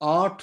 8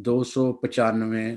295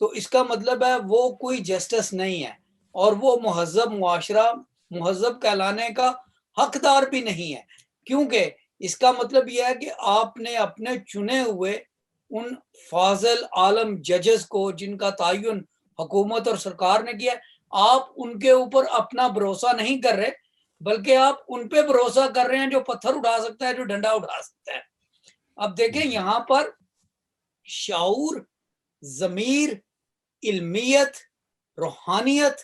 تو اس کا مطلب ہے وہ کوئی جسٹس نہیں ہے، اور وہ مہذب معاشرہ، مہذب کہلانے کا حقدار بھی نہیں ہے، کیونکہ اس کا مطلب یہ ہے کہ آپ نے اپنے چنے ہوئے ان فاضل عالم ججز کو، جن کا تعین حکومت اور سرکار نے کیا، آپ ان کے اوپر اپنا بھروسہ نہیں کر رہے، بلکہ آپ ان پہ بھروسہ کر رہے ہیں جو پتھر اٹھا سکتا ہے، جو ڈنڈا اٹھا سکتا ہے۔ اب دیکھیں جی یہاں پر شعور، ضمیر، علمیت، روحانیت،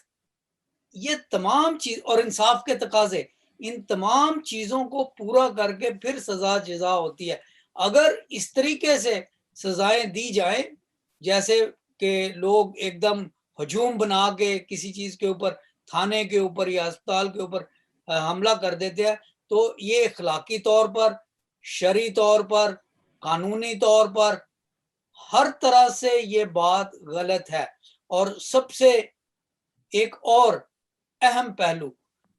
یہ تمام چیز اور انصاف کے تقاضے، ان تمام چیزوں کو پورا کر کے پھر سزا جزا ہوتی ہے۔ اگر اس طریقے سے سزائیں دی جائیں جیسے کہ لوگ ایک دم ہجوم بنا کے کسی چیز کے اوپر، تھانے کے اوپر یا اسپتال کے اوپر حملہ کر دیتے ہیں، تو یہ اخلاقی طور پر، شرعی طور پر، قانونی طور پر، ہر طرح سے یہ بات غلط ہے۔ اور سب سے ایک اور اہم پہلو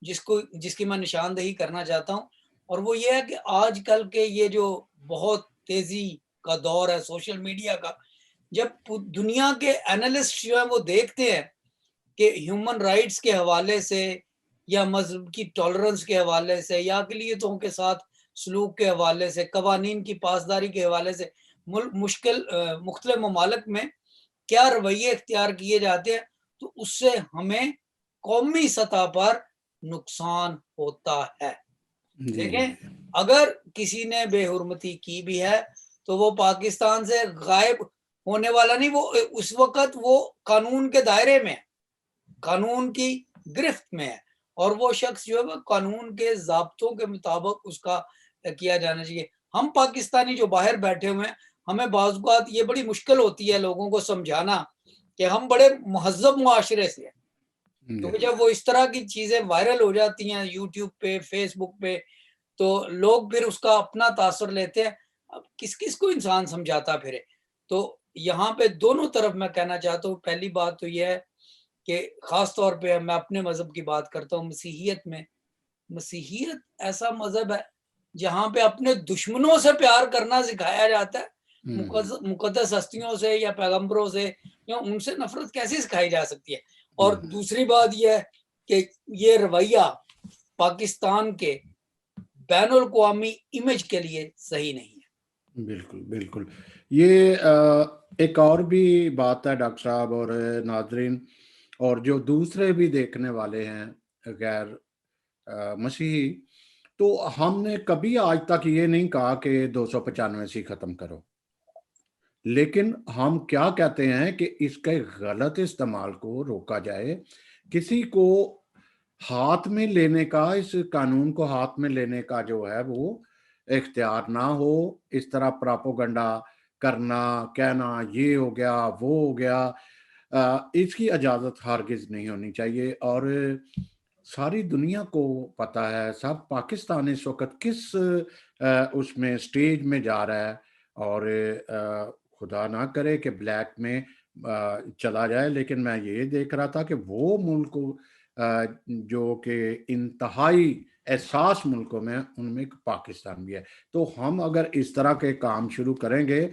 جس کی میں نشاندہی کرنا چاہتا ہوں، اور وہ یہ ہے کہ آج کل کے یہ جو بہت تیزی کا دور ہے سوشل میڈیا کا، جب دنیا کے اینالسٹ جو ہیں وہ دیکھتے ہیں کہ ہیومن رائٹس کے حوالے سے یا مذہب کی ٹالرنس کے حوالے سے یا اقلیتوں کے ساتھ سلوک کے حوالے سے، قوانین کی پاسداری کے حوالے سے مختلف ممالک میں کیا رویے اختیار کیے جاتے ہیں، تو اس سے ہمیں قومی سطح پر نقصان ہوتا ہے۔ جی دیکھیں جی اگر کسی نے بے حرمتی کی بھی ہے تو وہ پاکستان سے غائب ہونے والا نہیں، وہ اس وقت وہ قانون کے دائرے میں، قانون کی گرفت میں ہے، اور وہ شخص جو ہے وہ قانون کے ضابطوں کے مطابق اس کا کیا جانا چاہیے۔ ہم پاکستانی جو باہر بیٹھے ہوئے ہیں، ہمیں بعض اوقات یہ بڑی مشکل ہوتی ہے لوگوں کو سمجھانا کہ ہم بڑے مہذب معاشرے سے ہیں، کیونکہ جی جب وہ اس طرح کی چیزیں وائرل ہو جاتی ہیں یوٹیوب پہ، فیس بک پہ، تو لوگ پھر اس کا اپنا تاثر لیتے ہیں۔ اب کس کس کو انسان سمجھاتا پھرے؟ تو یہاں پہ دونوں طرف میں کہنا چاہتا ہوں، پہلی بات تو یہ ہے کہ خاص طور پہ میں اپنے مذہب کی بات کرتا ہوں، مسیحیت ایسا مذہب ہے جہاں پہ اپنے دشمنوں سے پیار کرنا سکھایا جاتا ہے۔ مقدس ہستیوں سے یا پیغمبروں سے یا ان سے نفرت کیسے سکھائی جا سکتی ہے؟ اور دوسری بات یہ ہے کہ یہ رویہ پاکستان کے بین الاقوامی امیج کے لیے صحیح نہیں ہے۔ بالکل بالکل، یہ ایک اور بھی بات ہے ڈاکٹر صاحب اور ناظرین، اور جو دوسرے بھی دیکھنے والے ہیں غیر مسیحی، تو ہم نے کبھی آج تک یہ نہیں کہا کہ 295 ختم کرو، لیکن ہم کیا کہتے ہیں کہ اس کے غلط استعمال کو روکا جائے، کسی کو ہاتھ میں لینے کا، اس قانون کو ہاتھ میں لینے کا جو ہے وہ اختیار نہ ہو، اس طرح پراپوگنڈا کرنا، کہنا یہ ہو گیا وہ ہو گیا، اس کی اجازت ہرگز نہیں ہونی چاہیے۔ اور ساری دنیا کو پتہ ہے، سب پاکستان اس وقت کس اس میں سٹیج میں جا رہا ہے، اور خدا نہ کرے کہ بلیک میں چلا جائے، لیکن میں یہ دیکھ رہا تھا کہ وہ ملک جو کہ انتہائی احساس ملکوں میں، ان میں پاکستان بھی ہے۔ تو ہم اگر اس طرح کے کام شروع کریں گے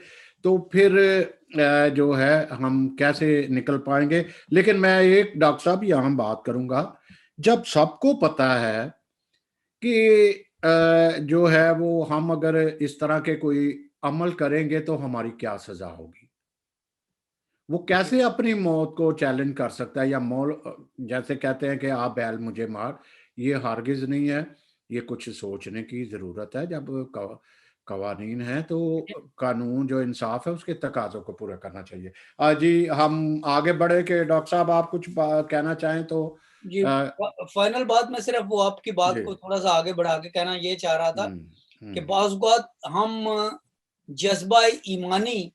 تو پھر جو ہے ہم کیسے نکل پائیں گے؟ لیکن میں ایک ڈاکٹر صاحب یہاں بات کروں گا، جب سب کو پتا ہے کہ جو ہے وہ ہم اگر اس طرح کے کوئی عمل کریں گے تو ہماری کیا سزا ہوگی، وہ کیسے اپنی موت کو چیلنج کر سکتا ہے؟ یا جیسے کہتے ہیں کہ آپ بیل مجھے مار، یہ ہرگز نہیں ہے، یہ کچھ سوچنے کی ضرورت ہے۔ جب قوانین ہیں تو قانون جو انصاف ہے اس کے تقاضوں کو پورا کرنا چاہیے۔ جی ہم آگے بڑھے کہ ڈاکٹر صاحب آپ کچھ کہنا چاہیں تو؟ جی فائنل بات میں صرف وہ آپ کی بات جی کو تھوڑا سا آگے بڑھا کے کہنا یہ چاہ رہا تھا کہ ہوں بعض اوقات ہم جذبہ ایمانی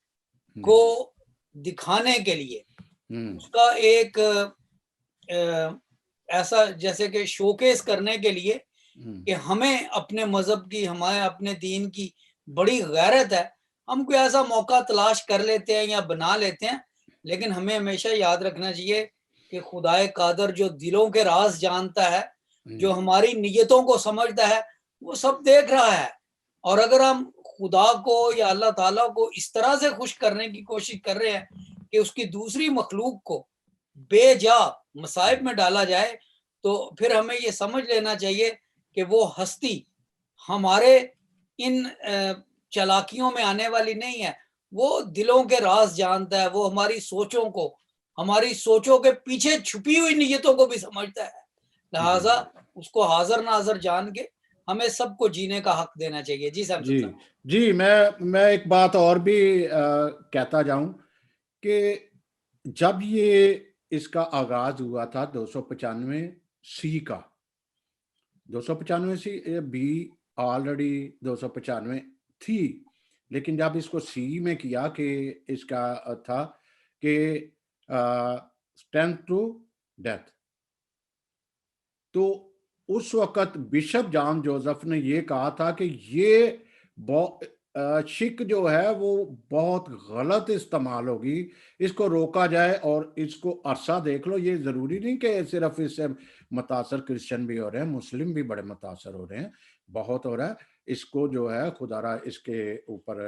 کو دکھانے کے لیے اس کا ایک ایسا جیسے کہ شوکیس کرنے کے لیے کہ ہمیں اپنے مذہب کی، ہمارے اپنے دین کی بڑی غیرت ہے، ہم کوئی ایسا موقع تلاش کر لیتے ہیں یا بنا لیتے ہیں، لیکن ہمیں ہمیشہ یاد رکھنا چاہیے کہ خدائے قادر جو دلوں کے راز جانتا ہے، جو ہماری نیتوں کو سمجھتا ہے، وہ سب دیکھ رہا ہے۔ اور اگر ہم خدا کو یا اللہ تعالیٰ کو اس طرح سے خوش کرنے کی کوشش کر رہے ہیں کہ اس کی دوسری مخلوق کو بے جا مصائب میں ڈالا جائے تو پھر ہمیں یہ سمجھ لینا چاہیے کہ وہ ہستی ہمارے ان چالاکیوں میں آنے والی نہیں ہے. وہ دلوں کے راز جانتا ہے, وہ ہماری سوچوں کو, ہماری سوچوں کے پیچھے چھپی ہوئی نیتوں کو بھی سمجھتا ہے. لہٰذا اس کو حاضر ناظر جان کے ہمیں سب کو جینے کا حق دینا چاہیے. جی صاحب. جی میں ایک بات اور بھی کہتا جاؤں کہ جب یہ اس کا آغاز ہوا تھا 295 کا, 295 بھی آلریڈی 295 تھی, لیکن جب اس کو سی میں کیا کہ اس کا تھا کہ اسٹینڈ ٹو ڈیتھ, تو اس وقت بشپ جان جوزف نے یہ کہا تھا کہ یہ شک جو ہے وہ بہت غلط استعمال ہوگی, اس کو روکا جائے اور اس کو عرصہ دیکھ لو. یہ ضروری نہیں کہ صرف اس سے متاثر کرسچن بھی ہو رہے ہیں, مسلم بھی بڑے متاثر ہو رہے ہیں, بہت ہو رہا ہے. اس کو جو ہے خدا را اس کے اوپر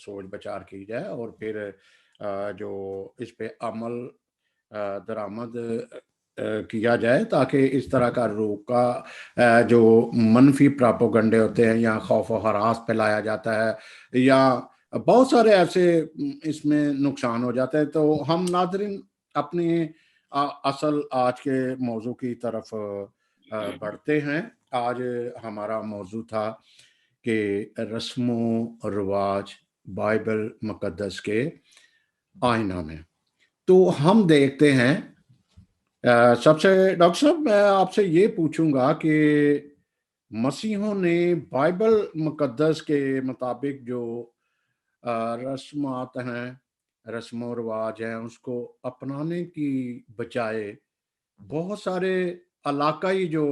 سوچ بچار کی جائے اور پھر جو اس پہ عمل درآمد کیا جائے تاکہ اس طرح کا روکا جو منفی پراپوگنڈے ہوتے ہیں یا خوف و ہراس پھیلایا جاتا ہے یا بہت سارے ایسے اس میں نقصان ہو جاتے ہیں. تو ہم ناظرین اپنی اصل آج کے موضوع کی طرف بڑھتے ہیں. آج ہمارا موضوع تھا کہ رسم و رواج بائبل مقدس کے آئینہ میں. تو ہم دیکھتے ہیں سب سے ڈاکٹر صاحب میں آپ سے یہ پوچھوں گا کہ مسیحوں نے بائبل مقدس کے مطابق جو رسمات ہیں, رسم و رواج ہیں, اس کو اپنانے کی بجائے بہت سارے علاقائی جو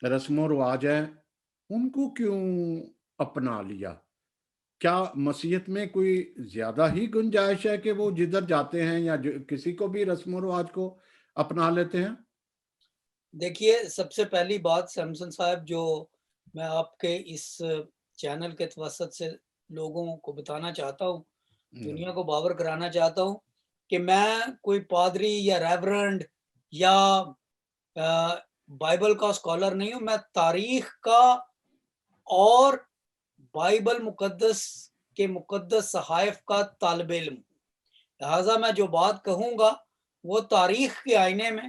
رسم و رواج ہیں ان کو کیوں اپنا لیا؟ کیا مسیحیت میں کوئی زیادہ ہی گنجائش ہے کہ وہ جدھر جاتے ہیں یا کسی کو بھی رسم و رواج کو اپنا لیتے ہیں؟ دیکھیے, سب سے پہلی بات سیمسن صاحب جو میں آپ کے اس چینل کے توسط سے لوگوں کو بتانا چاہتا ہوں, دنیا کو باور کرانا چاہتا ہوں کہ میں کوئی پادری یا ریورنڈ یا بائبل کا اسکالر نہیں ہوں. میں تاریخ کا اور بائبل مقدس کے مقدس صحائف کا طالب علم. لہٰذا میں جو بات کہوں گا وہ تاریخ کے آئینے میں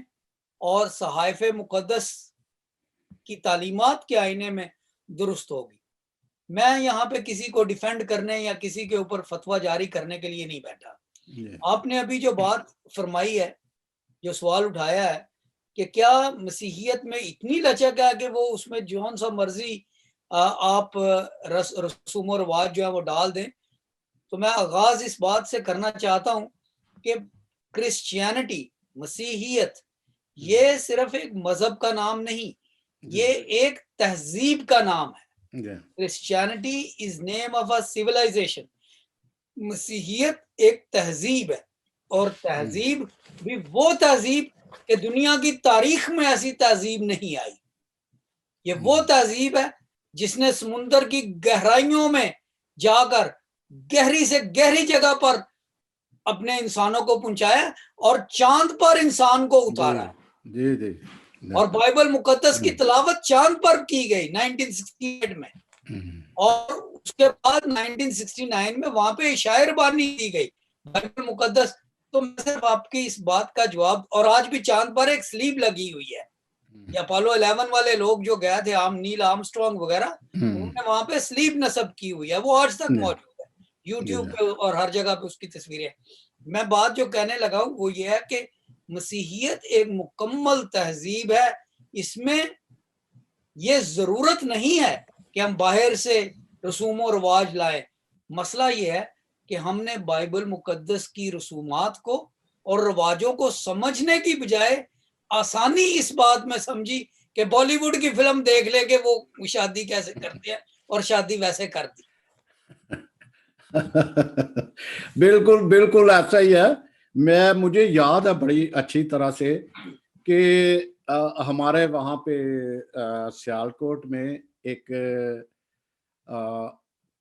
اور صحائف مقدس کی تعلیمات کے آئینے میں درست ہوگی. میں یہاں پہ کسی کو ڈیفینڈ کرنے یا کسی کے اوپر فتویٰ جاری کرنے کے لیے نہیں بیٹھا. آپ نے ابھی جو بات فرمائی ہے, جو سوال اٹھایا ہے کہ کیا مسیحیت میں اتنی لچک ہے کہ وہ اس میں جون سا مرضی آپ رسوم و رواج جو ہے وہ ڈال دیں, تو میں آغاز اس بات سے کرنا چاہتا ہوں کہ کرسچینٹی, مسیحیت, یہ صرف ایک مذہب کا نام نہیں, یہ ایک تہذیب کا نام ہے. Christianity is name of a civilization. مسیحیت ایک تہذیب ہے, اور تہذیب بھی وہ تہذیب کہ دنیا کی تاریخ میں ایسی تہذیب نہیں آئی. یہ وہ تہذیب ہے جس نے سمندر کی گہرائیوں میں جا کر گہری سے گہری جگہ پر اپنے انسانوں کو پہنچایا اور چاند پر انسان کو اتارا. اور بائبل مقدس کی تلاوت چاند پر کی گئی 1968 میں, اور اس کے بعد 1969 میں وہاں پہ شاعر بانی دی گئی بائبل مقدس. تو میں صرف آپ کی اس بات کا جواب, اور آج بھی چاند پر ایک سلیب لگی ہوئی ہے, یا اپولو 11 والے لوگ جو گئے تھے, نیل آرمسٹرانگ وغیرہ, انہوں نے وہاں پہ سلیب نصب کی ہوئی ہے, وہ آج تک موجود ہے یوٹیوب پہ اور ہر جگہ پہ اس کی تصویریں. میں بات جو کہنے لگا ہوں وہ یہ ہے کہ مسیحیت ایک مکمل تہذیب ہے. اس میں یہ ضرورت نہیں ہے کہ ہم باہر سے رسوم و رواج لائیں. مسئلہ یہ ہے کہ ہم نے بائبل مقدس کی رسومات کو اور رواجوں کو سمجھنے کی بجائے آسانی اس بات میں سمجھی کہ بالی ووڈ کی فلم دیکھ لے کہ وہ شادی کیسے کرتے ہیں اور شادی ویسے کرتی. بالکل بالکل ایسا ہی ہے. مجھے یاد ہے بڑی اچھی طرح سے کہ ہمارے وہاں پہ سیالکوٹ میں ایک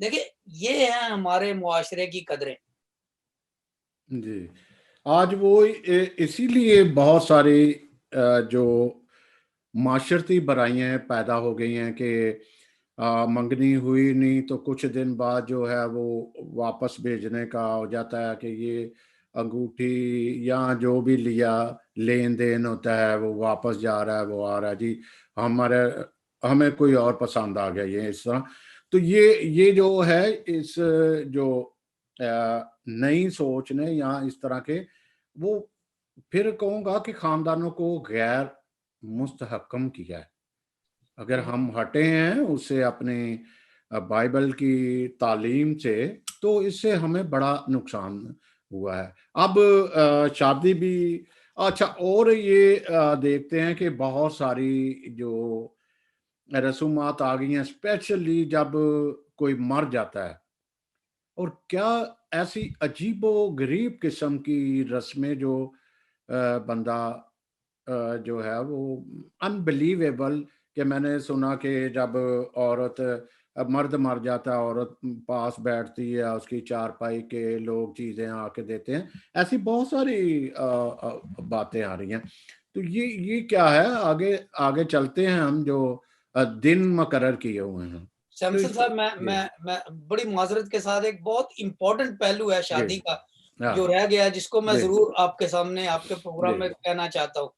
دیکھیں یہ ہیں ہمارے معاشرے کی قدریں. جی آج وہ اسی لیے بہت ساری جو معاشرتی برائیاں پیدا ہو گئی ہیں کہ منگنی ہوئی نہیں تو کچھ دن بعد جو ہے وہ واپس بھیجنے کا ہو جاتا ہے کہ یہ انگوٹھی یا جو بھی لیا لین دین ہوتا ہے وہ واپس جا رہا ہے وہ آ رہا ہے جی ہمیں کوئی اور پسند آ گیا یہ اس طرح. تو یہ جو ہے اس جو نئی سوچ نے یا اس طرح کے وہ پھر کہوں گا کہ خاندانوں کو غیر مستحکم کیا ہے. اگر ہم ہٹے ہیں اس سے اپنی بائبل کی تعلیم سے تو اس سے ہمیں بڑا نقصان ہوا ہے. اب شادی بھی اچھا اور یہ دیکھتے ہیں کہ بہت ساری جو رسومات آ گئی ہیں اسپیشلی جب کوئی مر جاتا ہے اور کیا ایسی عجیب و غریب قسم کی رسمیں جو بندہ جو ہے وہ انبلیویبل کہ میں نے سنا کہ جب عورت مرد مر جاتا ہے عورت پاس بیٹھتی ہے اس کی چارپائی کے لوگ چیزیں آ کے دیتے ہیں. ایسی بہت ساری باتیں آ رہی ہیں. تو یہ کیا ہے آگے آگے چلتے ہیں ہم جو دن مقرر کیے ہوئے ہیں. سیمسن صاحب میں بڑی معذرت کے ساتھ ایک بہت امپورٹنٹ پہلو ہے شادی کا جو رہ گیا جس کو میں ضرور آپ کے سامنے آپ کے پروگرام میں کہنا چاہتا ہوں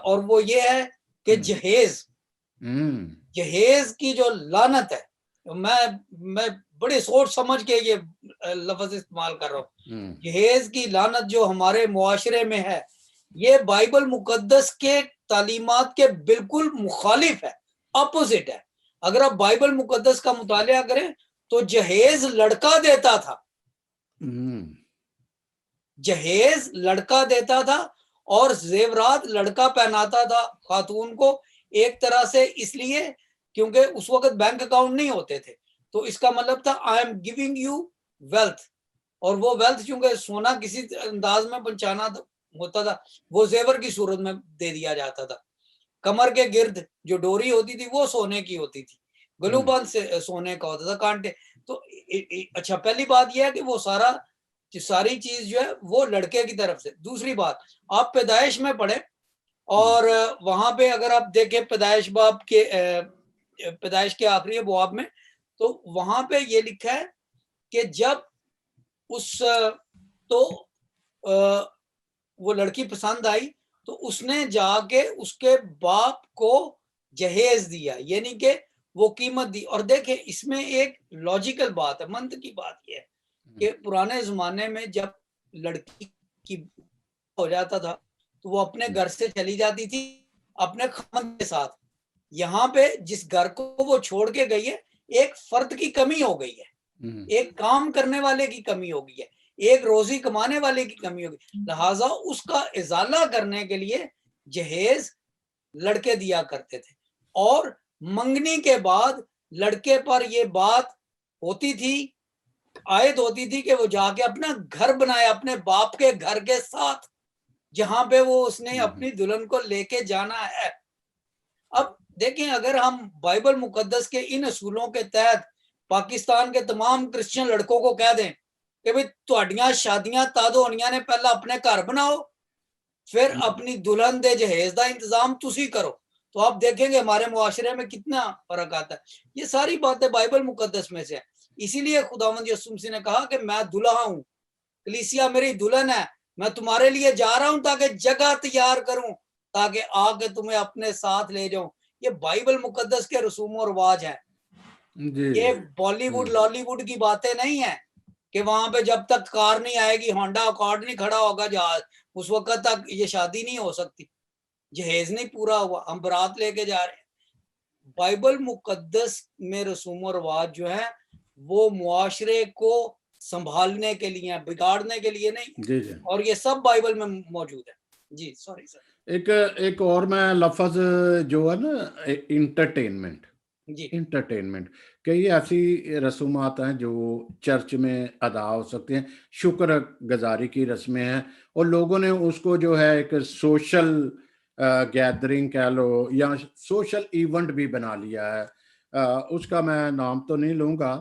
اور وہ یہ ہے کہ جہیز کی جو لعنت ہے میں بڑی سوچ سمجھ کے یہ لفظ استعمال کر رہا ہوں. جہیز کی لعنت جو ہمارے معاشرے میں ہے یہ بائبل مقدس کے تعلیمات کے بالکل مخالف ہے اپوزٹ ہے. اگر آپ بائبل مقدس کا مطالعہ کریں تو جہیز لڑکا دیتا تھا جہیز لڑکا دیتا تھا اور زیورات لڑکا پہناتا تھا خاتون کو ایک طرح سے اس لیے کیونکہ اس وقت بینک اکاؤنٹ نہیں ہوتے تھے تو اس کا مطلب تھا I am giving you wealth اور وہ ویلتھ چونکہ سونا کسی انداز میں پہنچانا ہوتا تھا وہ زیور کی صورت میں دے دیا جاتا تھا. کمر کے گرد جو ڈوری ہوتی تھی وہ سونے کی ہوتی تھی گلو بند سے سونے کا ہوتا تھا کانٹے. تو اچھا پہلی بات یہ ہے کہ وہ ساری چیز جو ہے وہ لڑکے کی طرف سے. دوسری بات آپ پیدائش میں پڑھیں اور وہاں پہ اگر آپ دیکھیں پیدائش باب کے پیدائش کے آخری باب میں تو وہاں پہ یہ لکھا ہے کہ جب تو وہ لڑکی پسند آئی تو اس نے جا کے اس کے باپ کو جہیز دیا یعنی کہ وہ قیمت دی. اور دیکھیں اس میں ایک لاجیکل بات ہے منطقی بات یہ ہے کہ پرانے زمانے میں جب لڑکی کی ہو جاتا تھا تو وہ اپنے گھر سے چلی جاتی تھی اپنے خاوند کے ساتھ. یہاں پہ جس گھر کو وہ چھوڑ کے گئی ہے ایک فرد کی کمی ہو گئی ہے ایک کام کرنے والے کی کمی ہو گئی ہے ایک روزی کمانے والے کی کمی ہوگی. لہٰذا اس کا ازالہ کرنے کے لیے جہیز لڑکے دیا کرتے تھے اور منگنی کے بعد لڑکے پر یہ بات ہوتی تھی عائد ہوتی تھی کہ وہ جا کے اپنا گھر بنائے اپنے باپ کے گھر کے ساتھ جہاں پہ وہ اس نے اپنی دلہن کو لے کے جانا ہے. اب دیکھیں اگر ہم بائبل مقدس کے ان اصولوں کے تحت پاکستان کے تمام کرسچن لڑکوں کو کہہ دیں کہ بھئی تہاڈیاں شادیاں تد ہونیاں نے پہلا اپنے گھر بناؤ پھر اپنی دلہن دے جہیز دا انتظام تسی کرو تو آپ دیکھیں گے ہمارے معاشرے میں کتنا فرق آتا ہے. یہ ساری باتیں بائبل مقدس میں سے ہیں. اسی لیے خداوند یسوع مسیح نے کہا کہ میں دلہا ہوں کلیسیا میری دلہن ہے میں تمہارے لیے جا رہا ہوں تاکہ جگہ تیار کروں تاکہ آ کے تمہیں اپنے ساتھ لے جاؤں. یہ بائبل مقدس کے رسوم و رواج ہیں یہ بالی ووڈ لالی ووڈ کی باتیں نہیں ہیں کہ وہاں پہ جب تک کار نہیں آئے گی ہونڈا اکارڈ نہیں کھڑا ہوگا جہاز اس وقت تک یہ شادی نہیں ہو سکتی جہیز نہیں پورا ہوا ہم برات لے کے جا رہے ہیں. بائبل مقدس میں رسوم و رواج جو ہے وہ معاشرے کو سنبھالنے کے لیے بگاڑنے کے لیے نہیں اور یہ سب بائبل میں موجود ہے. جی سوری سر ایک اور میں لفظ جو ہے نا انٹرٹینمنٹ کئی ایسی رسومات ہیں جو چرچ میں ادا ہو سکتے ہیں شکر گزاری کی رسمیں ہیں اور لوگوں نے اس کو جو ہے ایک سوشل گیدرنگ کہہ لو یا سوشل ایونٹ بھی بنا لیا ہے. اس کا میں نام تو نہیں لوں گا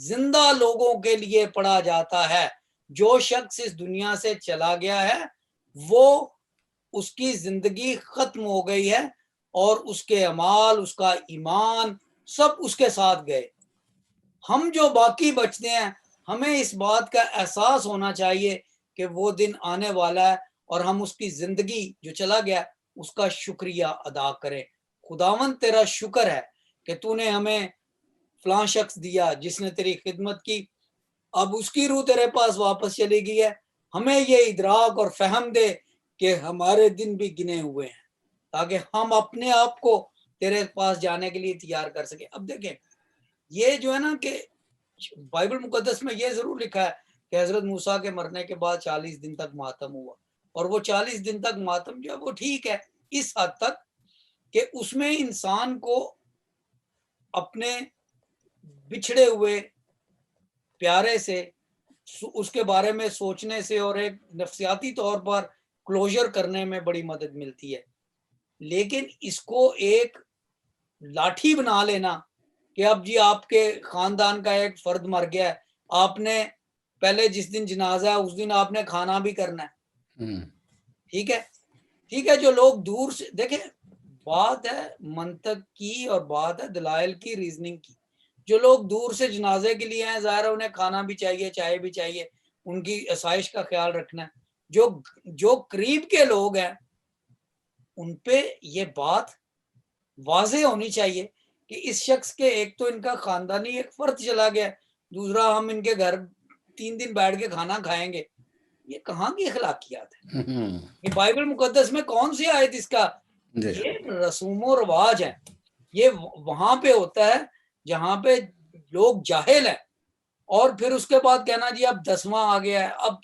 زندہ لوگوں کے لیے پڑھا جاتا ہے. جو شخص اس دنیا سے چلا گیا ہے وہ اس کی زندگی ختم ہو گئی ہے اور اس کے اعمال، اس کا ایمان سب اس کے ساتھ گئے. ہم جو باقی بچتے ہیں ہمیں اس بات کا احساس ہونا چاہیے کہ وہ دن آنے والا ہے اور ہم اس کی زندگی جو چلا گیا اس کا شکریہ ادا کریں. خداوند تیرا شکر ہے کہ تو نے ہمیں فلاں شخص دیا جس نے تیری خدمت کی، اب اس کی روح تیرے پاس واپس چلی گئی ہے. ہمیں یہ ادراک اور فہم دے کہ ہمارے دن بھی گنے ہوئے ہیں تاکہ ہم اپنے آپ کو تیرے پاس جانے کے لیے تیار کر سکیں. اب دیکھیں یہ جو ہے نا کہ بائبل مقدس میں یہ ضرور لکھا ہے کہ حضرت موسیٰ کے مرنے کے بعد 40 دن تک ماتم ہوا، اور وہ 40 دن تک ماتم جو ہے وہ ٹھیک ہے اس حد تک کہ اس میں انسان کو اپنے بچھڑے ہوئے پیارے سے اس کے بارے میں سوچنے سے اور ایک نفسیاتی طور پر کلوزر کرنے میں بڑی مدد ملتی ہے. لیکن اس کو ایک لاٹھی بنا لینا کہ اب جی آپ کے خاندان کا ایک فرد مر گیا ہے، آپ نے پہلے جس دن جنازہ ہے اس دن آپ نے کھانا بھی کرنا ہے. ٹھیک ہے، ٹھیک ہے. جو لوگ دور سے دیکھیں، بات ہے منطق کی اور بات ہے دلائل کی، ریزننگ کی. جو لوگ دور سے جنازے کے لیے ہیں ظاہر ہے انہیں کھانا بھی چاہیے، چائے بھی چاہیے، ان کی آسائش کا خیال رکھنا ہے. جو قریب کے لوگ ہیں ان پہ یہ بات واضح ہونی چاہیے کہ اس شخص کے ایک تو ان کا خاندانی ایک فرد چلا گیا، دوسرا ہم ان کے گھر 3 دن بیٹھ کے کھانا کھائیں گے. یہ کہاں کی اخلاقیات ہے؟ یہ بائبل مقدس میں کون سی آیت اس کا؟ یہ رسوم و رواج ہے. یہ وہاں پہ ہوتا ہے جہاں پہ لوگ جاہل ہیں، اور پھر اس کے بعد کہنا جی اب 10واں آ گیا ہے، اب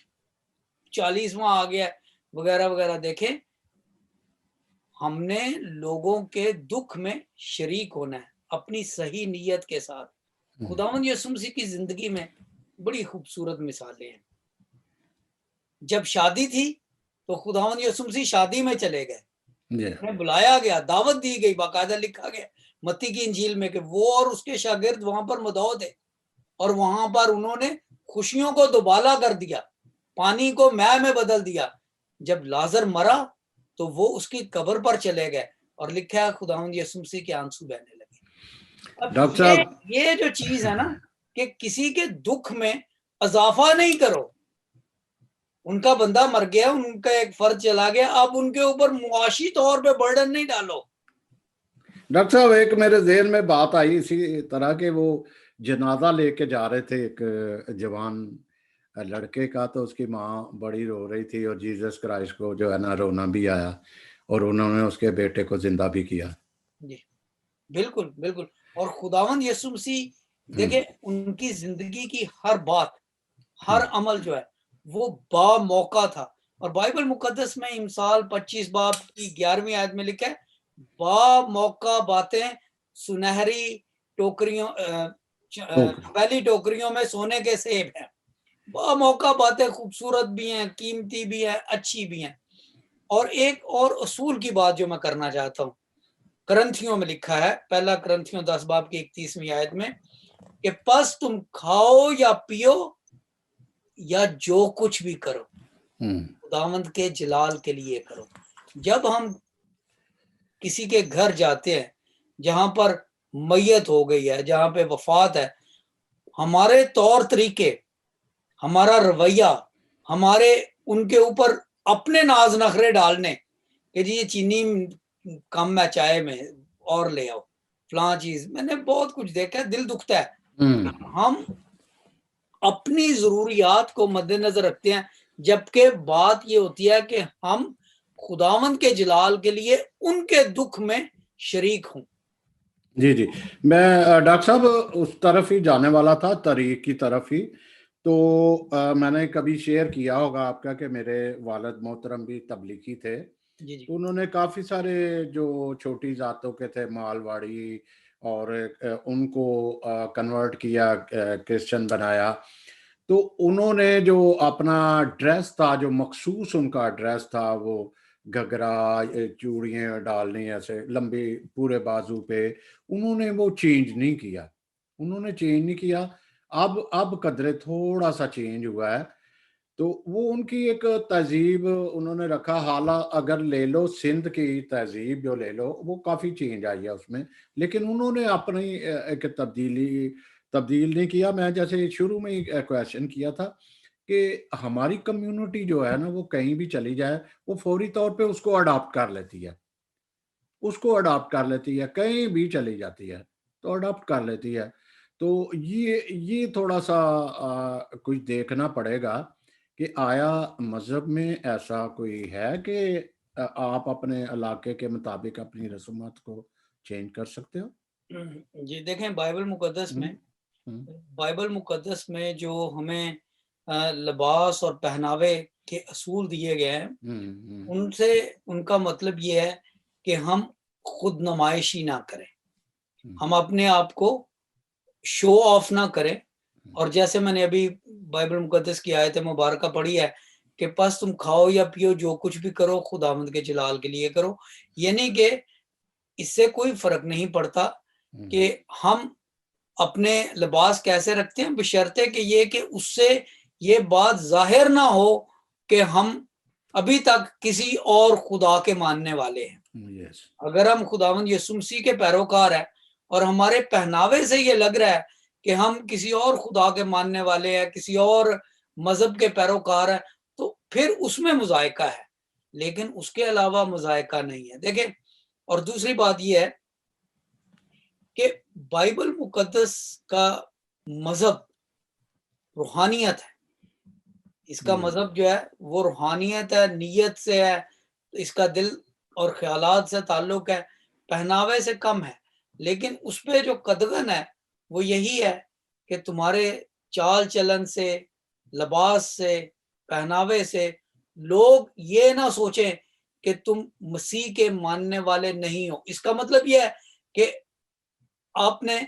40واں آ گیا ہے وغیرہ وغیرہ. دیکھیں ہم نے لوگوں کے دکھ میں شریک ہونا ہے اپنی صحیح نیت کے ساتھ. خداوند یسوع مسیح کی زندگی میں بڑی خوبصورت مثالیں ہیں. جب شادی تھی تو خداوند یسوع مسیح شادی میں چلے گئے، انہیں بلایا گیا، دعوت دی گئی، باقاعدہ لکھا گیا متی کی انجیل میں کہ وہ اور اس کے شاگرد وہاں پر مدعو تھے اور وہاں پر انہوں نے خوشیوں کو دوبالا کر دیا، پانی کو مے میں بدل دیا. جب لازر مرا تو وہ اس کی قبر پر چلے گئے اور لکھا ہے خداوند یسوع مسیح کے آنسو بہنے لگے. اب یہ جو چیز ہے نا کہ کسی کے دکھ میں اضافہ نہیں کرو. ان کا بندہ مر گیا، ان کا ایک فرد چلا گیا، اب ان کے اوپر معاشی طور پہ برڈن نہیں ڈالو. ڈاکٹر صاحب ایک میرے ذہن میں بات آئی اسی طرح کہ وہ جنازہ لے کے جا رہے تھے ایک جوان لڑکے کا، تو اس کی ماں بڑی رو رہی تھی اور جیزس کرائسٹ کو جو ہے نا رونا بھی آیا اور انہوں نے اس کے بیٹے کو زندہ بھی کیا. جی بالکل بالکل. اور خداوند یسوع مسیح دیکھیں ان کی زندگی کی ہر بات، ہر عمل جو ہے وہ با موقع تھا. اور بائبل مقدس میں امثال 25 باب کی 11ویں آیت میں لکھا ہے با موقع باتیں سنہری ٹوکریوں پہلی ٹوکریوں میں سونے کے سیب ہیں. با موقع باتیں خوبصورت بھی ہیں، قیمتی بھی ہیں، اچھی بھی ہیں. اور ایک اور اصول کی بات جو میں کرنا چاہتا ہوں، کرنتھیوں میں لکھا ہے، پہلا کرنتھیوں 10 باب کی 31ویں آیت میں کہ پس تم کھاؤ یا پیو یا جو کچھ بھی کرو خداوند کے جلال کے لیے کرو. جب ہم کسی کے گھر جاتے ہیں جہاں پر میت ہو گئی ہے، جہاں پہ وفات ہے، ہمارے طور طریقے، ہمارا رویہ، ہمارے ان کے اوپر اپنے ناز نخرے ڈالنے کہ جی یہ چینی کم ہے چائے میں اور لے آؤ فلاں چیز، میں نے بہت کچھ دیکھا ہے، دل دکھتا ہے. ہم اپنی ضروریات کو مد نظر رکھتے ہیں، جبکہ بات یہ ہوتی ہے کہ ہم خداوند کے جلال کے لیے ان کے دکھ میں شریک ہوں. جی جی، میں ڈاکٹر صاحب اس طرف ہی جانے والا تھا، طریق کی طرف ہی. تو میں نے کبھی شیئر کیا ہوگا آپ کا کہ میرے والد محترم بھی تبلیغی تھے. تو انہوں نے کافی سارے جو چھوٹی ذاتوں کے تھے مالواڑی اور ان کو کنورٹ کیا، کرسچن بنایا. تو انہوں نے جو اپنا ڈریس تھا، جو مخصوص ان کا ڈریس تھا، وہ گھگرا، چوڑیاں ڈالنی ایسے لمبی پورے بازو پہ، انہوں نے وہ چینج نہیں کیا. اب قدرے تھوڑا سا چینج ہوا ہے. تو وہ ان کی ایک تہذیب انہوں نے رکھا. حالہ اگر لے لو سندھ کی تہذیب جو لے لو وہ کافی چینج آئی ہے اس میں, لیکن انہوں نے اپنی ایک تبدیل نہیں کیا. میں جیسے شروع میں کویشچن کیا تھا کہ ہماری کمیونٹی جو ہے نا وہ کہیں بھی چلی جائے وہ فوری طور پہ اس کو اڈاپٹ کر لیتی ہے, کہیں بھی چلی جاتی ہے تو اڈاپٹ کر لیتی ہے. تو یہ تھوڑا سا کچھ دیکھنا پڑے گا کہ آیا مذہب میں ایسا کوئی ہے کہ آپ اپنے علاقے کے مطابق اپنی رسومات کو چینج کر سکتے ہو؟ جی دیکھیں بائبل مقدس میں جو ہمیں لباس اور پہناوے کے اصول دیے گئے ہیں ان کا مطلب یہ ہے کہ ہم خود نمائشی نہ کریں, ہم اپنے آپ کو شو آف نہ کریں. اور جیسے میں نے ابھی بائبل مقدس کی آیت مبارکہ پڑھی ہے کہ پس تم کھاؤ یا پیو جو کچھ بھی کرو خداوند کے جلال کے لیے کرو, یعنی کہ اس سے کوئی فرق نہیں پڑتا کہ ہم اپنے لباس کیسے رکھتے ہیں, بشرطے کہ اس سے یہ بات ظاہر نہ ہو کہ ہم ابھی تک کسی اور خدا کے ماننے والے ہیں. اگر ہم خداوند یسوع مسیح کے پیروکار ہیں اور ہمارے پہناوے سے یہ لگ رہا ہے کہ ہم کسی اور خدا کے ماننے والے ہیں, کسی اور مذہب کے پیروکار ہیں, تو پھر اس میں مذائقہ ہے, لیکن اس کے علاوہ مذائقہ نہیں ہے. دیکھیں, اور دوسری بات یہ ہے کہ بائبل مقدس کا مذہب روحانیت ہے. اس کا مذہب جو ہے وہ روحانیت ہے, نیت سے ہے, اس کا دل اور خیالات سے تعلق ہے, پہناوے سے کم ہے. لیکن اس پہ جو قدغن ہے وہ یہی ہے کہ تمہارے چال چلن سے, لباس سے, پہناوے سے لوگ یہ نہ سوچیں کہ تم مسیح کے ماننے والے نہیں ہو. اس کا مطلب یہ ہے کہ آپ نے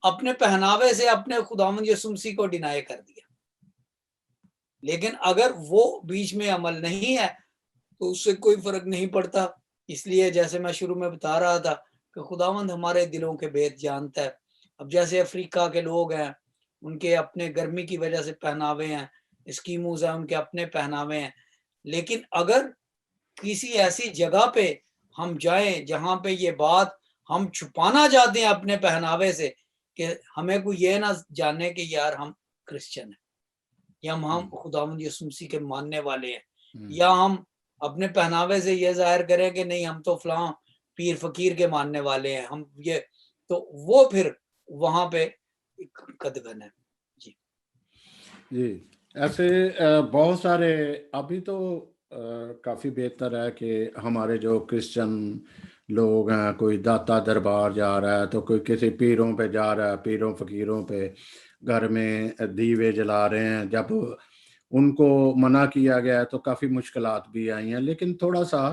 اپنے پہناوے سے اپنے خداوند یسوع مسیح کو ڈینائی کر دیا. لیکن اگر وہ بیچ میں عمل نہیں ہے تو اس سے کوئی فرق نہیں پڑتا. اس لیے جیسے میں شروع میں بتا رہا تھا کہ خداوند ہمارے دلوں کے بھید جانتا ہے. اب جیسے افریقہ کے لوگ ہیں, ان کے اپنے گرمی کی وجہ سے پہناوے ہیں, اسکیموز ہیں, ان کے اپنے پہناوے ہیں. لیکن اگر کسی ایسی جگہ پہ ہم جائیں جہاں پہ یہ بات ہم چھپانا چاہتے ہیں اپنے پہناوے سے کہ ہمیں کوئی یہ نہ جانے کہ یار ہم کرسچن ہیں یا ہم خداوند یسوع مسیح کے ماننے والے ہیں, یا ہم اپنے پہناوے سے یہ ظاہر کریں کہ نہیں ہم تو فلاں پیر فقیر کے ماننے والے ہیں, ہم یہ, تو وہ پھر وہاں پہ قدغن ہے. جی ایسے بہت سارے, ابھی تو کافی بہتر ہے کہ ہمارے جو کرسچن لوگ ہیں, کوئی داتا دربار جا رہا ہے تو کوئی کسی پیروں پہ جا رہا ہے, پیروں فقیروں پہ, گھر میں دیوے جلا رہے ہیں. جب ان کو منع کیا گیا ہے تو کافی مشکلات بھی آئی ہیں, لیکن تھوڑا سا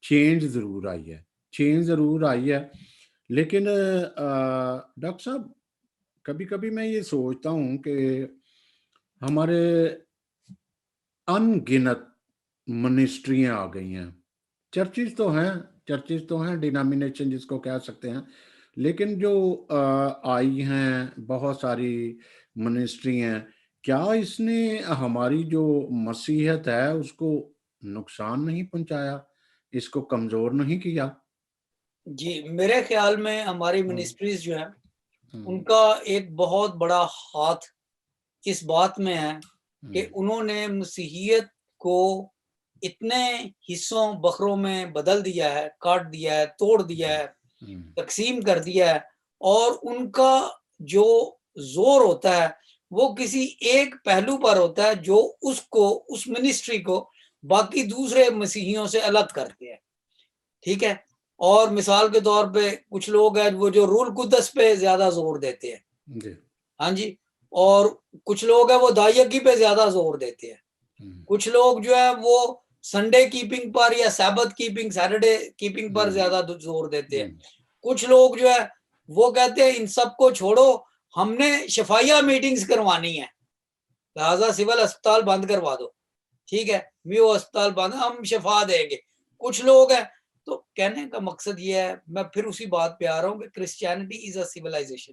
چینج ضرور آئی ہے. لیکن ڈاکٹر صاحب کبھی کبھی میں یہ سوچتا ہوں کہ ہمارے ان گنت منسٹریاں آ گئی ہیں, چرچز تو ہیں ڈینامینیشن جس کو کہہ سکتے ہیں, لیکن جو آئی ہیں بہت ساری منسٹری ہیں, کیا اس نے ہماری جو مسیحیت ہے اس کو نقصان نہیں پہنچایا, اس کو کمزور نہیں کیا؟ جی میرے خیال میں ہماری منسٹریز جو ہیں ان کا ایک بہت بڑا ہاتھ اس بات میں ہے کہ انہوں نے مسیحیت کو اتنے حصوں بخروں میں بدل دیا ہے, کاٹ دیا ہے, توڑ دیا ہے, تقسیم کر دیا ہے, اور ان کا جو زور ہوتا ہے وہ کسی ایک پہلو پر ہوتا ہے جو اس منسٹری کو باقی دوسرے مسیحیوں سے الگ کرتے ہیں. ٹھیک ہے, اور مثال کے طور پہ کچھ لوگ ہیں وہ جو رول قدس پہ زیادہ زور دیتے ہیں, ہاں جی, اور کچھ لوگ ہیں وہ دائیکی پہ زیادہ زور دیتے ہیں, کچھ لوگ جو ہے وہ سنڈے کیپنگ پر یا سابت کیپنگ, سیٹرڈے کیپنگ پر زیادہ زور دیتے ہیں. کچھ لوگ جو ہے وہ کہتے ہیں ان سب کو چھوڑو, ہم نے شفائیہ میٹنگز کروانی ہے, لہذا سول اسپتال بند کروا دو, ٹھیک ہے, میو اسپتال بند, ہم شفا دیں گے. کچھ لوگ ہیں, تو کہنے کا مقصد یہ ہے, میں پھر اسی بات پہ آ رہا ہوں کہ کرسچینٹی از اے سیولائزیشن,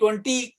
20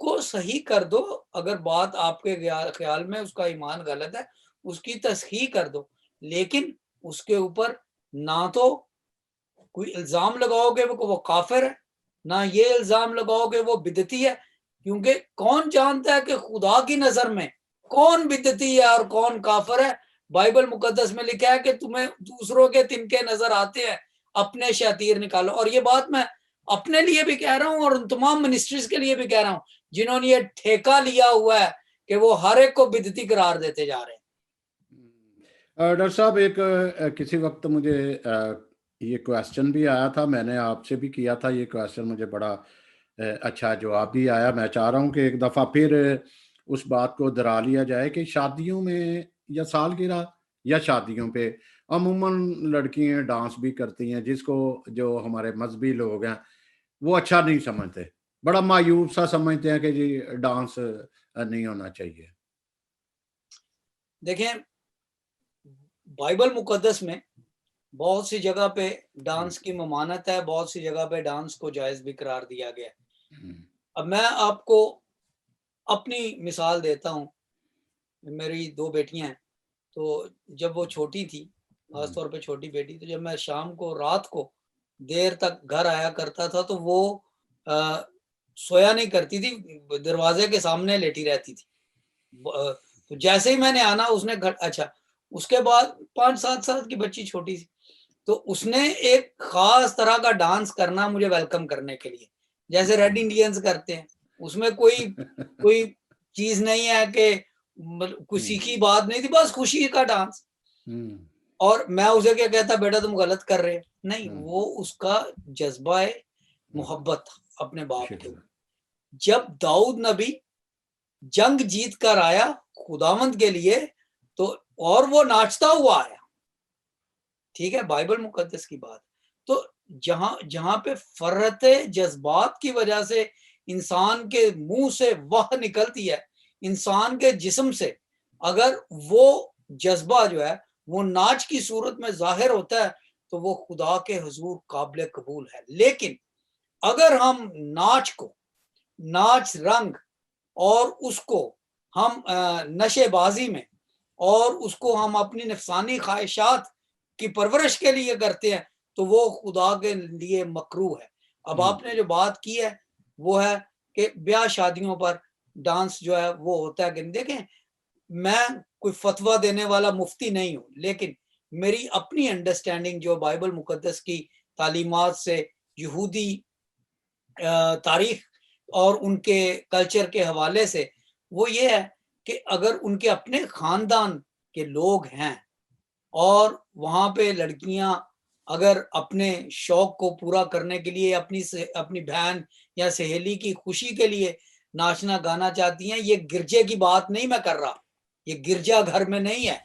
کو صحیح کر دو. اگر بات آپ کے خیال میں اس کا ایمان غلط ہے اس کی تصحیح کر دو, لیکن اس کے اوپر نہ تو کوئی الزام لگاؤ گے وہ کافر ہے, نہ یہ الزام لگاؤ گے وہ بدعتی ہے, کیونکہ کون جانتا ہے کہ خدا کی نظر میں کون بدعتی ہے اور کون کافر ہے. بائبل مقدس میں لکھا ہے کہ تمہیں دوسروں کے تنکے نظر آتے ہیں, اپنے شتیر نکالو. اور یہ بات میں اپنے لیے بھی کہہ رہا ہوں اور ان تمام منسٹریز کے لیے بھی کہہ رہا ہوں جنہوں نے یہ ٹھیکہ لیا ہوا ہے کہ وہ ہر ایک کو بدعتی قرار دیتے جا رہے ہیں. ڈاکٹر صاحب ایک کسی وقت مجھے یہ کویسچن بھی آیا تھا, میں نے آپ سے بھی کیا تھا یہ کویسچن, مجھے بڑا اچھا جواب بھی آیا. میں چاہ رہا ہوں کہ ایک دفعہ پھر اس بات کو دہرا لیا جائے کہ شادیوں میں یا سالگرہ یا شادیوں پہ عموماً لڑکیاں ڈانس بھی کرتی ہیں, جس کو جو ہمارے مذہبی لوگ ہیں وہ اچھا نہیں سمجھتے, بڑا مایوب سا سمجھتے ہیں کہ جی ڈانس نہیں ہونا چاہیے. دیکھیں بائبل مقدس میں بہت سی جگہ پہ ڈانس کی ممانعت ہے, بہت سی جگہ پہ ڈانس کو جائز بھی قرار دیا گیا ہے. اب میں آپ کو اپنی مثال دیتا ہوں. میری 2 بیٹیاں ہیں, تو جب وہ چھوٹی تھی, خاص طور پہ چھوٹی بیٹی, تو جب میں شام کو رات کو دیر تک گھر آیا کرتا تھا تو وہ سویا نہیں کرتی تھی, دروازے کے سامنے لیٹی رہتی تھی. تو جیسے ہی میں نے آنا اس نے اچھا اس کے بعد 5-7 سال کی بچی چھوٹی سی, تو اس نے ایک خاص طرح کا ڈانس کرنا مجھے ویلکم کرنے کے لیے, جیسے ریڈ انڈینز کرتے ہیں. اس میں کوئی چیز نہیں ہے کہ کوئی سیکھی بات نہیں تھی, بس خوشی کا ڈانس. اور میں اسے کیا کہتا, بیٹا تم غلط کر رہے, نہیں, وہ اس کا جذبہ محبت تھا اپنے باپ کے. جب داؤد نبی جنگ جیت کر آیا خداوند کے لیے تو اور وہ ناچتا ہوا آیا, ٹھیک ہے, بائبل مقدس کی بات. تو جہاں پہ فرت جذبات کی وجہ سے انسان کے منہ سے وہ نکلتی ہے, انسان کے جسم سے اگر وہ جذبہ جو ہے وہ ناچ کی صورت میں ظاہر ہوتا ہے تو وہ خدا کے حضور قابل قبول ہے. لیکن اگر ہم ناچ رنگ اور اس کو ہم نشے بازی میں اور اس کو ہم اپنی نفسانی خواہشات کی پرورش کے لیے کرتے ہیں تو وہ خدا کے لیے مکروہ ہے. اب آپ نے جو بات کی ہے وہ ہے کہ بیاہ شادیوں پر ڈانس جو ہے وہ ہوتا ہے کہ دیکھیں, میں کوئی فتویٰ دینے والا مفتی نہیں ہوں, لیکن میری اپنی انڈرسٹینڈنگ جو بائبل مقدس کی تعلیمات سے, یہودی تاریخ اور ان کے کلچر کے حوالے سے, وہ یہ ہے کہ اگر ان کے اپنے خاندان کے لوگ ہیں اور وہاں پہ لڑکیاں اگر اپنے شوق کو پورا کرنے کے لیے اپنی بہن یا سہیلی کی خوشی کے لیے ناچنا گانا چاہتی ہیں, یہ گرجے کی بات نہیں میں کر رہا, یہ گرجا گھر میں نہیں ہے,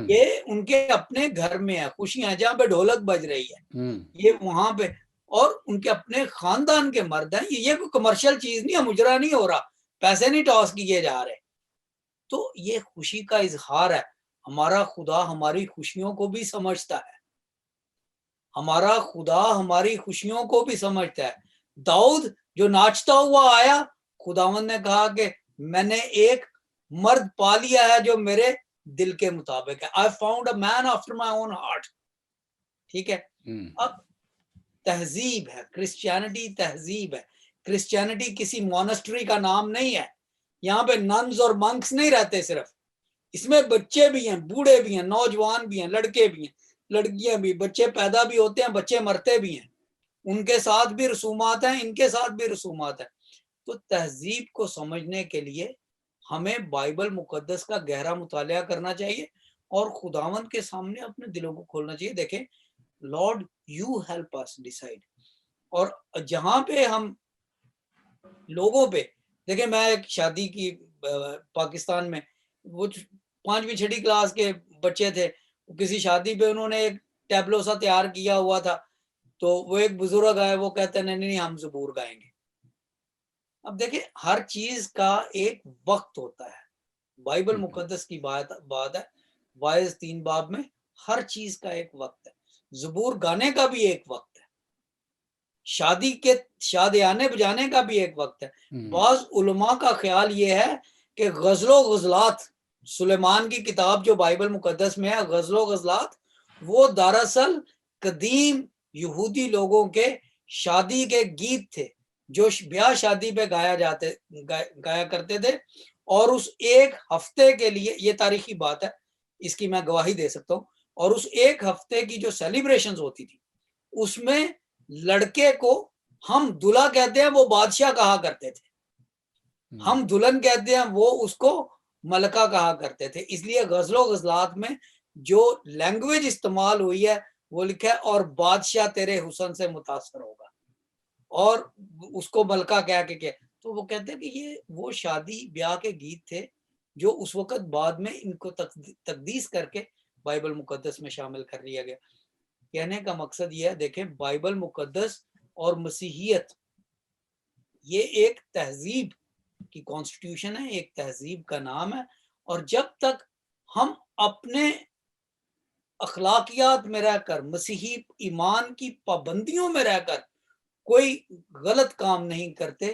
یہ ان کے اپنے گھر میں ہے, خوشیاں جہاں پہ ڈھولک بج رہی ہے, یہ وہاں پہ, اور ان کے اپنے خاندان کے مرد ہیں. یہ کوئی کمرشل چیز نہیں ہے, مجرا نہیں ہو رہا, پیسے نہیں ٹاس کیے جا رہے. تو یہ خوشی کا اظہار ہے. ہمارا خدا ہماری خوشیوں کو بھی سمجھتا ہے, ہمارا خدا ہماری خوشیوں کو بھی سمجھتا ہے. داؤد جو ناچتا ہوا آیا, خداوند نے کہا کہ میں نے ایک مرد پا لیا ہے جو میرے دل کے مطابق ہے. I found a man after my own heart. ٹھیک ہے. اب تہذیب ہے, کرسچینٹی تہذیب ہے. کرسچینٹی کسی مونسٹری کا نام نہیں ہے. یہاں پہ ننز اور منکس نہیں رہتے صرف, اس میں بچے بھی ہیں, بوڑھے بھی ہیں, نوجوان بھی ہیں, لڑکے بھی ہیں, لڑکیاں بھی, بچے پیدا بھی ہوتے ہیں, بچے مرتے بھی ہیں, ان کے ساتھ بھی رسومات ہیں, ان کے ساتھ بھی رسومات ہیں. تو تہذیب کو سمجھنے کے لیے ہمیں بائبل مقدس کا گہرا مطالعہ کرنا چاہیے اور خداوند کے سامنے اپنے دلوں کو کھولنا چاہیے. دیکھیں, lord you help us decide. اور جہاں پہ ہم لوگوں پہ دیکھیں, میں ایک شادی کی پاکستان میں, وہ 5ویں 6ٹھی کلاس کے بچے تھے, کسی شادی پہ انہوں نے ایک ٹیبلو سا تیار کیا ہوا تھا, تو وہ ایک بزرگ آئے, وہ کہتے ہیں نہیں ہم زبور گائیں گے. اب دیکھیں, ہر چیز کا ایک وقت ہوتا ہے. بائبل مقدس کی بات ہے, وائز 3 باب میں ہر چیز کا ایک وقت ہے. زبور گانے کا بھی ایک وقت ہے. شادی کے شادیانے بجانے کا بھی ایک وقت ہے. بعض علماء کا خیال یہ ہے کہ غزل و غزلات، سلیمان کی کتاب جو بائبل مقدس میں ہے، غزل و غزلات، وہ دراصل قدیم یہودی لوگوں کے شادی کے گیت تھے جو بیاہ شادی پہ گایا کرتے تھے. اور اس ایک ہفتے کے لیے، یہ تاریخی بات ہے، اس کی میں گواہی دے سکتا ہوں، اور اس ایک ہفتے کی جو سیلیبریشنز ہوتی تھی اس میں لڑکے کو ہم دلہا کہتے ہیں، وہ بادشاہ کہا کرتے تھے. ہم دلہن کہتے ہیں، وہ اس کو ملکہ کہا کرتے تھے. اس لیے غزل و غزلات میں جو لینگویج استعمال ہوئی ہے وہ لکھا ہے اور بادشاہ تیرے حسن سے متاثر ہوگا، اور اس کو ملکہ کہہ کے تو وہ کہتے ہیں کہ یہ وہ شادی بیاہ کے گیت تھے جو اس وقت بعد میں ان کو تقدیس کر کے بائبل مقدس میں شامل کر لیا گیا. کہنے کا مقصد یہ ہے، دیکھیں بائبل مقدس اور مسیحیت یہ ایک تہذیب کی کانسٹیٹیوشن ہے، ایک تہذیب کا نام ہے، اور جب تک ہم اپنے اخلاقیات میں رہ کر، مسیحی ایمان کی پابندیوں میں رہ کر کوئی غلط کام نہیں کرتے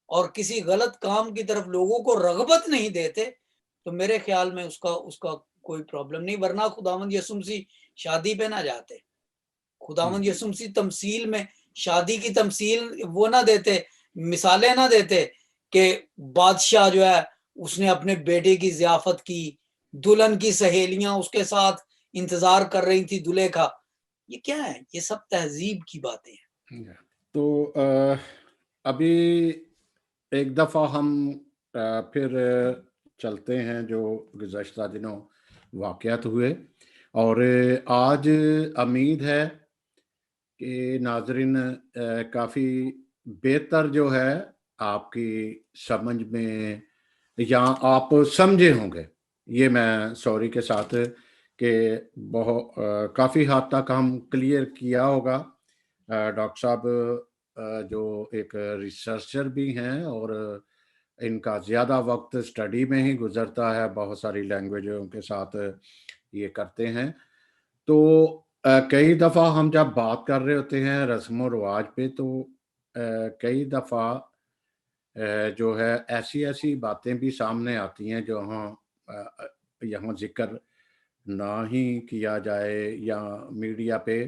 اور کسی غلط کام کی طرف لوگوں کو رغبت نہیں دیتے تو میرے خیال میں اس کا کوئی پرابلم نہیں. ورنہ خداوند یسوع مسیح شادی پہ نہ جاتے، خداوند یسوع مسیح تمثیل میں شادی کی تمثیل وہ نہ دیتے، مثالیں نہ دیتے کہ بادشاہ جو ہے اس نے اپنے بیٹے کی ضیافت کی، دلہن کی سہیلیاں اس کے ساتھ انتظار کر رہی تھی دلہے کا. یہ کیا ہے؟ یہ سب تہذیب کی باتیں ہیں. تو ابھی ایک دفعہ ہم پھر چلتے ہیں جو گزشتہ دنوں واقعات ہوئے، اور آج امید ہے کہ ناظرین کافی بہتر جو ہے آپ کی سمجھ میں یا آپ سمجھے ہوں گے. یہ میں سوری کے ساتھ کہ بہت کافی حد تک ہم کلیئر کیا ہوگا. ڈاکٹر صاحب جو ایک ریسرچر بھی ہیں اور ان کا زیادہ وقت اسٹڈی میں ہی گزرتا ہے، بہت ساری لینگویجوں کے ساتھ یہ کرتے ہیں. تو کئی دفعہ ہم جب بات کر رہے ہوتے ہیں رسم و رواج پہ تو کئی دفعہ جو ہے ایسی باتیں بھی سامنے آتی ہیں جو یہاں ذکر نہ ہی کیا جائے یا میڈیا پہ،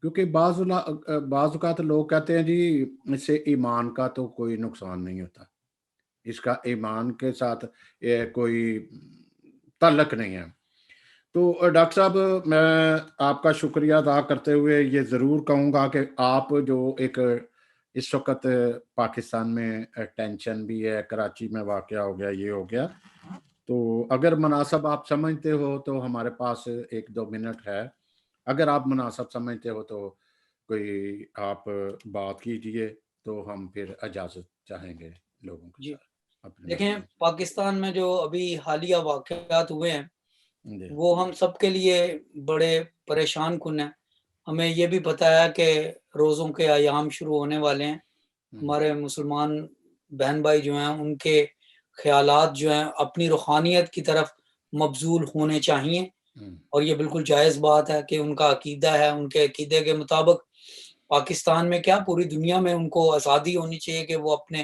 کیونکہ بعض اوقات لوگ کہتے ہیں جی اس سے ایمان کا تو کوئی نقصان نہیں ہوتا، اس کا ایمان کے ساتھ کوئی تعلق نہیں ہے. تو ڈاکٹر صاحب میں آپ کا شکریہ ادا کرتے ہوئے یہ ضرور کہوں گا کہ آپ جو ایک اس وقت پاکستان میں ٹینشن بھی ہے، کراچی میں واقعہ ہو گیا، یہ ہو گیا، تو اگر مناسب آپ سمجھتے ہو تو ہمارے پاس 1-2 منٹ ہے، اگر آپ مناسب سمجھتے ہو تو کوئی آپ بات کیجئے تو ہم پھر اجازت چاہیں گے لوگوں کے جی ساتھ. دیکھیں پاکستان میں جو ابھی حالیہ واقعات ہوئے ہیں جی. وہ ہم سب کے لیے بڑے پریشان کن ہیں. ہمیں یہ بھی پتہ ہے کہ روزوں کے ایام شروع ہونے والے ہیں. ہمارے مسلمان بہن بھائی جو ہیں ان کے خیالات جو ہیں اپنی روحانیت کی طرف مبذول ہونے چاہیے، اور یہ بالکل جائز بات ہے کہ ان کا عقیدہ ہے، ان کے عقیدے کے مطابق پاکستان میں کیا پوری دنیا میں ان کو آزادی ہونی چاہیے کہ وہ اپنے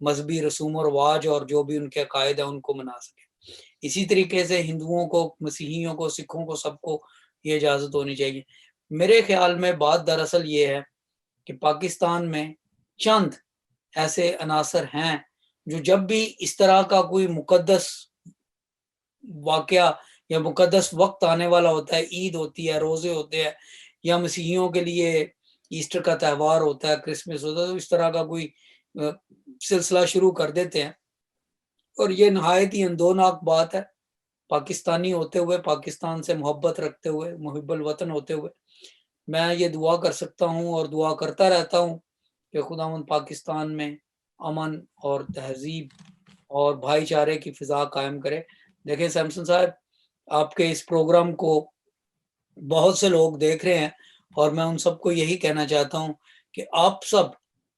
مذہبی رسوم و رواج اور جو بھی ان کے عقائد ہیں ان کو منا سکیں. اسی طریقے سے ہندوؤں کو، مسیحیوں کو، سکھوں کو، سب کو یہ اجازت ہونی چاہیے. میرے خیال میں بات دراصل یہ ہے کہ پاکستان میں چند ایسے عناصر ہیں جو جب بھی اس طرح کا کوئی مقدس واقعہ یا مقدس وقت آنے والا ہوتا ہے، عید ہوتی ہے، روزے ہوتے ہیں، یا مسیحیوں کے لیے ایسٹر کا تہوار ہوتا ہے، کرسمس ہوتا ہے، تو اس طرح کا کوئی سلسلہ شروع کر دیتے ہیں. اور یہ نہایت ہی اندوناک بات ہے. پاکستانی ہوتے ہوئے، پاکستان سے محبت رکھتے ہوئے، محب الوطن ہوتے ہوئے میں یہ دعا کر سکتا ہوں اور دعا کرتا رہتا ہوں کہ خداوند پاکستان میں امن اور تہذیب اور بھائی چارے کی فضا قائم کرے. دیکھیں سیمسن صاحب، آپ کے اس پروگرام کو بہت سے لوگ دیکھ رہے ہیں اور میں ان سب کو یہی کہنا چاہتا ہوں کہ آپ سب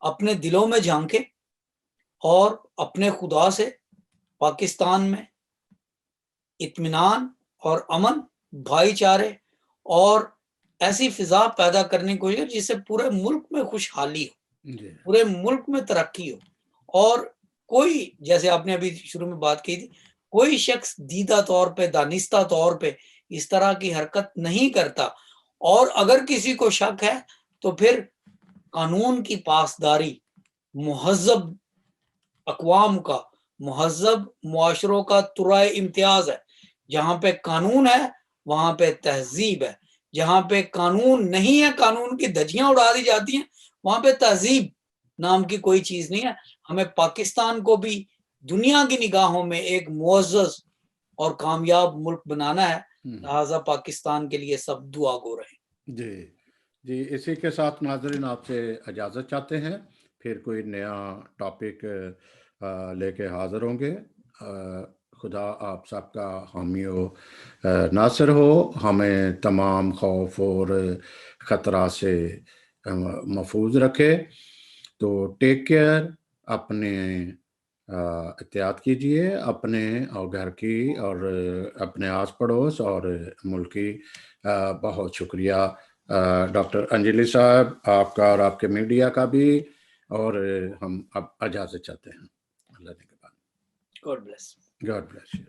اپنے دلوں میں جھانکیں اور اپنے خدا سے پاکستان میں اطمینان اور امن، بھائی چارے اور ایسی فضا پیدا کرنے کو جس سے پورے ملک میں خوشحالی ہو، جی پورے ملک میں ترقی ہو، اور کوئی، جیسے آپ نے ابھی شروع میں بات کی تھی، کوئی شخص دیدہ طور پہ، دانستہ طور پہ اس طرح کی حرکت نہیں کرتا، اور اگر کسی کو شک ہے تو پھر قانون کی پاسداری، مہذب اقوام کا، مہذب معاشروں کا ترائے امتیاز ہے۔ جہاں پہ قانون ہے وہاں پہ تہذیب ہے، جہاں پہ قانون نہیں ہے، قانون کی دھجیاں اڑا دی جاتی ہیں، وہاں پہ تہذیب نام کی کوئی چیز نہیں ہے۔ ہمیں پاکستان کو بھی دنیا کی نگاہوں میں ایک معزز اور کامیاب ملک بنانا ہے، لہٰذا پاکستان کے لیے سب دعا گو رہیں۔ جی جی، اسی کے ساتھ ناظرین آپ سے اجازت چاہتے ہیں، پھر کوئی نیا ٹاپک لے کے حاضر ہوں گے۔ خدا آپ سب کا حامی و ناصر ہو، ہمیں تمام خوف اور خطرہ سے محفوظ رکھے۔ تو ٹیک کیئر، اپنے احتیاط کیجئے، اپنے اور گھر کی اور اپنے آس پڑوس اور ملک کی۔ بہت شکریہ ڈاکٹر انجلی صاحب، آپ کا اور آپ کے میڈیا کا بھی، اور ہم اب اجازت چاہتے ہیں۔ اللہ نے کے بعد God bless. God bless you.